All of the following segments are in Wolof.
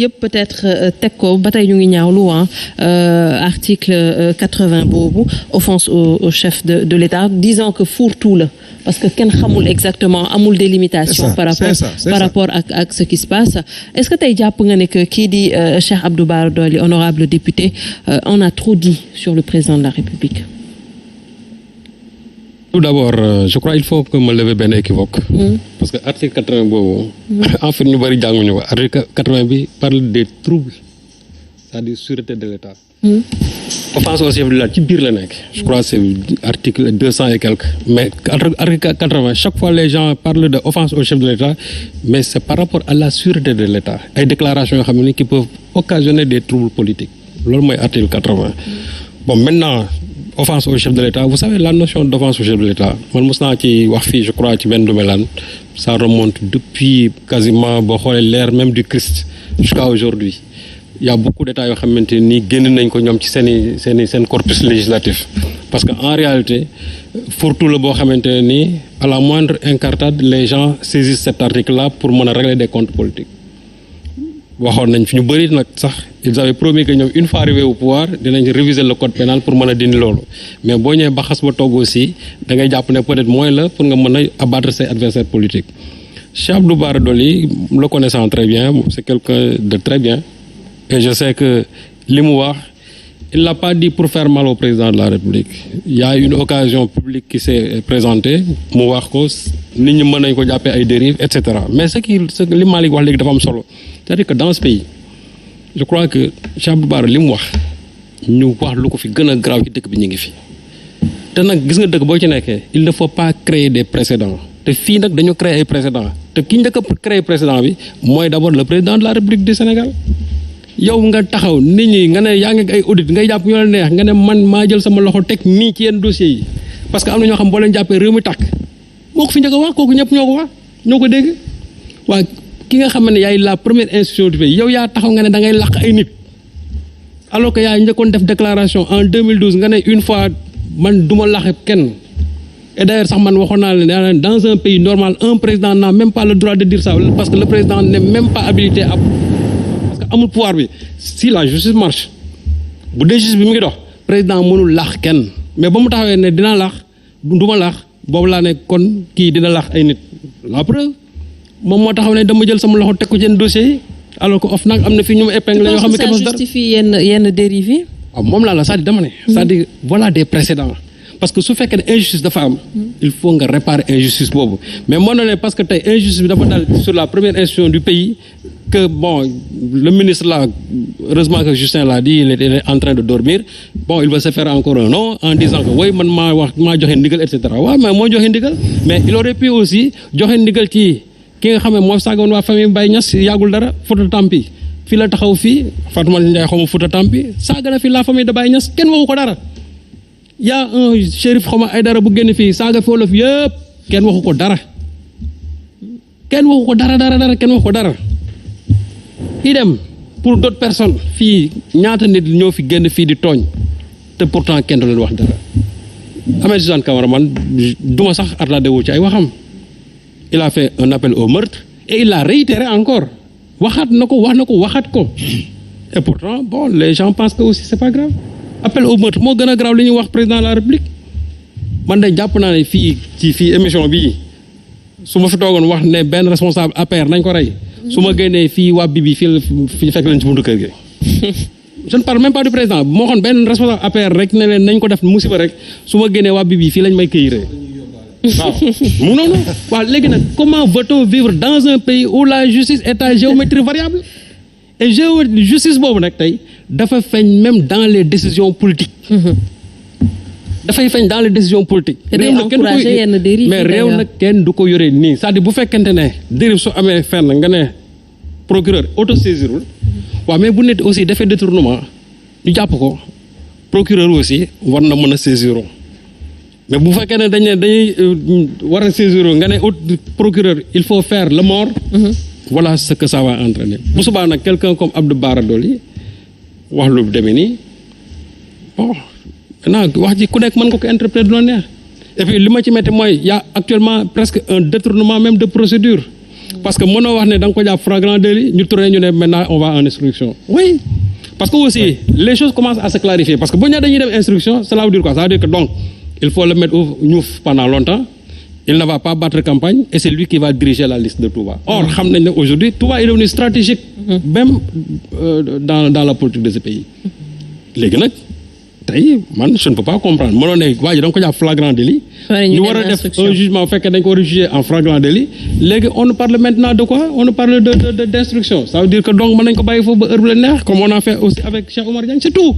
yëpp peut-être teg ko ba tey ñu ngi ñaawlu article 80 boobu offense au chef de l'État disant que fourre-tout la parce que kenn xamul exactement amul délimitation par rapport ak ce qui se passe est-ce que tey jàpp nga ne que kii di Cheikh Abdou Bara Dolly honorable député on a trop dit sur le président de la République. Tout d'abord je crois il faut que ma lever benn équivoque parce que article 80 boobu en fait ñu bëri jànguñu ko article 80 bi parle des troubles c'est-à-dire sûreté de l'État offense au chef de l'État ci biir la nekk je crois c'est article 200 et quelques mais article 80 chaque fois les gens parlent de offense au chef de l'État mais c'est par rapport à la sûreté de l'État ay déclarations yoo xam ne qui peuvent occasionner des troubles politiques loolu mooy article 80 bon maintenant offense au chef de l'État vous savez la notion d'offense au chef de l'État man mos naa ci wax fii je crois ci benn domaine ça remonte depuis quasiment boo xoolee l'ère même du Christ jusqu'à aujourd'hui il y a beaucoup d'États yoo xamante ni génn nañ ko ñoom ci seen corpus législatif parce que en réalité fourre-tout la boo xamante ni à la moindre incartade les gens saisissent cet article-là pour mën a régler des comptes politiques waxoon nañ fi ñu bëri nag sax ils avaient promis que ñoom une fois arrivé au pouvoir dinañ réviser le code pénal pour mën a dindi loolu mais boo ñëwee ba xas ba toog aussi da ngay jàpp ne peut-être mooy la pour nga mën a abattre ses adversaires politiques. Cheikh Abdou Bara Dolly le connaissant très bien c'est quelqu'un de très bien et je sais que li mu wax il l'a pas dit pour faire mal au président de la République il y a une occasion publique qui s'est présentée mu wax ko nit ñi mën nañ ko jàppee ay dérives et cetera mais ce li Malick wax léegi dafa am solo c'est-à-dire que dans ce pays je crois que Cheikh Abdou Bara li mu wax ñu wax lu ko fi gën a grave ci dëkk bi ñu ngi fi te nag gis nga dëkk boo ci nekkee il ne faut pas créer des précédents te fii nag dañu créer ay précédents te ki njëkk a créer précédent bi mooy d'abord le président de la République du Sénégal yow nga taxaw nit ñi nga ne yaa ngi ay audit ngay jàpp ñoo la neex nga ne man maa jël sama loxo teg nii ci yenn dossiers yi parce que am na ñoo xam boo leen jàppee réew mi tàkk moo ko fi njëkk a wax kooku ñëpp ñoo ko wax ñoo ko dégg waa ki nga xam ne yaay la première institution du pays yow yaa taxaw nga ne da ngay làq ay nit alors que yaa njëkkoon def déclaration en 2012 nga ne une fois man duma làq kenn et d'ailleurs sax man waxoon naa leen dans un pays normal un président n'a même pas le droit de dire ça parce que le président n'est même pas habilité à parce que amul pouvoir bi si la justice marche bu dee justice bi mu ngi dox président mënul làq kenn mais ba mu taxawee ne dina làq duma làq boobu laa ne kon kii dina làq ay nit la preuve moom moo taxaw ne dama jël sama loxo teg ko ci yenn dossiers yi alors que OFNAC am na fi ñu épinglé yoo xam ne kenn ça justifie yenn dérives yi. waaw moom laa la c'est-à-dire dama ne. c'est-à-dire voilà des précédents parce que su fekkee ne injustice dafa am. il faut nga réparer injustice boobu mais moo ne parce que tey injustice bi dafa dal sur la première institution du pays que bon le ministre là heureusement que Justin l'a dit il était en train de dormir bon il va se faire encore un nom en disant que oui man maa joxe ndigal et cetera waaw mais moo joxe ndigal mais il aurait pu aussi joxe ndigal ci. ki nga xam ne moo saagoon waa famille Baye Niass yàggul dara Fouta Tampi fii la taxaw fii Fatoumata Ndiaye xaw ma Fouta Tampi saaga na fi la famille de Baye Niass kenn waxu ko dara y a un shérif xaw ma ay dara bu génn fii saaga fi wolof yëpp kenn waxu ko dara kenn waxu ko dara kenn waxu ko dara idem pour d'autres personnes fii ñaata nit ñoo fi génn fii di tooñ te pourtant kenn du leen wax dara Ahmed Suzanne Camara man duma sax attardé wu ci ay waxam il a fait un appel au meurtre et il l'a réitéré encore waxaat na ko waxaat ko et pourtant bon les gens pensent que aussi c'est pas grave appel au meurtre moo gën a grave li ñuy wax président de la République man de jàpp naa ne fii émission bii su ma fi toogoon wax ne benn responsable APR nañ ko rey su ma génnee fii waa bi fii fekk leen ci buntu kër gi je ne parle même pas du président moo xoon benn responsable APR rek ne leen nañ ko def musiba rek su ma génnee waa bi fii lañ may këyiree waaw mu noonu waaw léegi nag comment veut-on vivre dans un pays où la justice est à géométrie variable et justice boobu nag tey dafa feeñ même dans les décisions politiques dafay feeñ dans les décisions politiques mais réew nag kenn du ko yore nii c'est-à-dire bu fekkente ne dérive su amee fenn nga ne procureur autosaisirul waaw mais bu nit aussi dafay détournement ñu jàpp ko procureur aussi war na mën a saisir mais bu fekkee ne dañuy war a saisir nga ne procureur il faut faire le mort voilà ce que ça va entraîner bu subaa nag quelqu'un comme Abdou Bara Dolly wax lu demee nii bon maintenant wax ji ku nekk mën nga ko interpréter du la neex et puis li ma ci metti mooy y a actuellement presque un détournement même de procédure parce que mënoo wax ne da nga ko jàpp flagrant délit ñu tourné ñu ne maintenant on va en instruction. Oui parce que aussi les choses commencent à se clarifier parce que bu ñu dañuy dem instruction cela veut dire quoi ça veut dire que donc il faut le mettre au ñuuf pendant longtemps. Il ne va pas battre campagne et c'est lui qui va diriger la liste de Touba. Or, xam nañ ne aujourd'hui Touba est devenu stratégique même dans la politique de ce pays. léegi nag tey man je ne peux pas comprendre mënoon ne waa ji da nga ko jàpp flagrant délit. ñu war a def un jugement bu fekkee dañ ko war a juger en flagrant délit. léegi on nous parle maintenant de quoi on nous parle de d'instruction. Ça veut dire que donc mën nañ ko bàyyi foofu ba heure bu la neex comme on a fait aussi avec Cheikh Oumar Diagne c'est tout.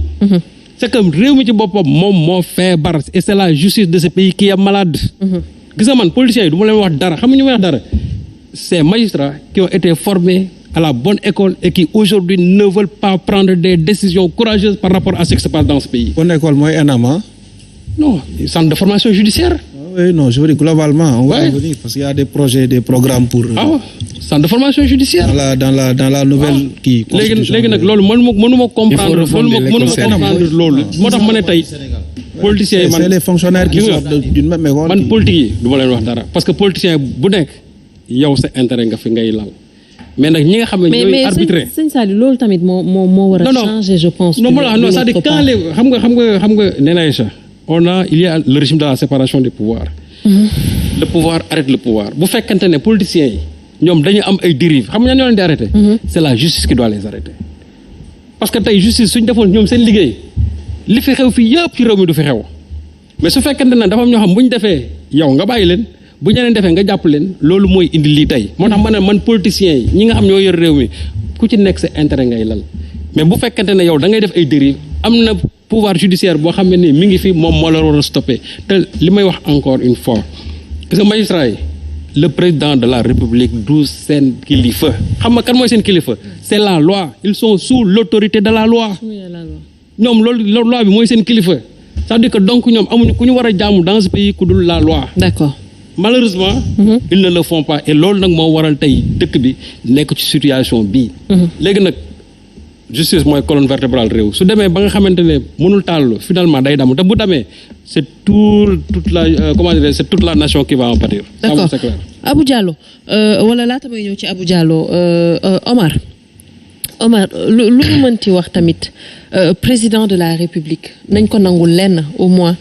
C'est que réew mi ci boppam moom moo feebar et c'est la justice de ce pays qui est malade. gis nga man politiciens yi du ma leen wax dara xam nga ñu may wax dara ces magistrats qui ont été formés à la bonne école et qui aujourd'hui ne veulent pas prendre des décisions courageuses par rapport à ce qui se passe dans ce pays. Bonne école mooy ENAM. Non, centre de formation judiciaire. Oui, non, je veux dire globalement, on va revenir parce qu'il y a des projets, des programmes pour. Centre de formation judiciaire. Dans la nouvelle kii. léegi nag loolu mënuma comprendre loolu moo tax ma ne tey. politiciens yi man c'est les fonctionnaires qui sortent d'une même école. man politique yi du ma leen wax dara parce que politicien bu nekk yow sa intérêt nga fi ngay lal mais nag ñi nga xam ne ñooy arbitré. mais sëñ Saliou loolu tamit moo war a changer je pense. non c'est-à-dire quand les xam nga nee naa Aïcha il y a le régime de la séparation des pouvoirs. Le pouvoir arrête le pouvoir bu fekkante ne politiciens yi ñoom dañu am ay dérives xam nga ñoo leen di arrêté. C'est la justice qui doit les arrêter parce que tey justice suñ defoon ñoom seen liggéey. li fi xew fii yëpp ci réew mi du fi xew mais su fekkente ne dafa am ñoo xam bu ñu defee yow nga bàyyi leen bu ñeneen defee nga jàpp leen loolu mooy indi lii tey moo tax ma ne man politiciens yi ñi nga xam ñoo yor réew mi ku ci nekk sa intérêt ngay lal mais bu fekkente ne yow da ngay def ay dérives am na pouvoir judiciaire boo xam ne nii mi ngi fi moom moo la war a stopper te li may wax encore une fois parce que magistrat yi le président de la république du seen kilifa xam nga kan mooy seen kilifa c'est la loi ils sont sous l'autorité de la loi. ñoom loolu loi bi mooy seen kilifa c'est-à-dire que donc ñoom amuñu ku ñu war a jaamu dans ce pays ku dul la loi. D'accord. Malheureusement. Ils ne le font pas et loolu nag moo waral tey dëkk bi nekk ci situation bii. léegi nag justice mooy colonne vertébrale réew su demee ba nga xamante ne mënul taal finalement day damm te bu demee c'est toute la nation qui va en pâtir. D'accord. C'est clair. Abou Diallo wala laata may ñëw ci Abou Diallo Omar lu ñu mënti wax tamit président de la République nañ ko nangul lenn au moins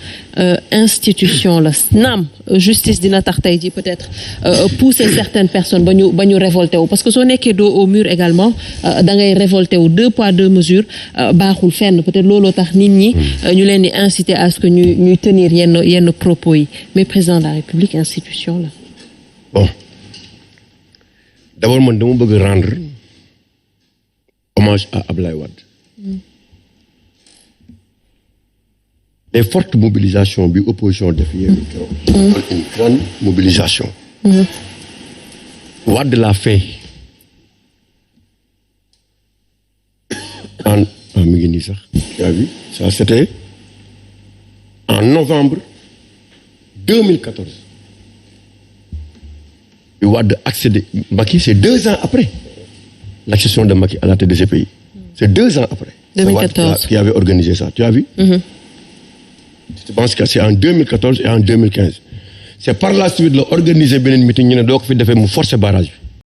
institution la naam justice dina tax tey ji peut-être pousser certaines personnes ba ñu révolté wu parce que soo nekkee dos au mur également da ngay révolté wu 2 poids 2 mesures baaxul fenn peut-être looloo tax nit ñi ñu leen di inciter à ce que ñuy tenir yenn propos yi mais président de la République institution la. Bon d'abord man dama bëgg rendre hommage à Ablaye Wade. Les fortes mobilisations bi opposition def yéen une grande mobilisation. Wade l'a fait mi ngi nii sax tu as vu ça c'était en novembre 2014 bi Wade accédé Macky c'est 2 ans après l'accession de Macky à la tête de ce pays. C'est 2 ans après. 2014 qui avait organisé ça. Tu as vu? Je pense que c'est en 2014 et en 2015. C'est par la suite la organiser beneen meeting ñu ne doo ko fi defee mu forcer barrage bi.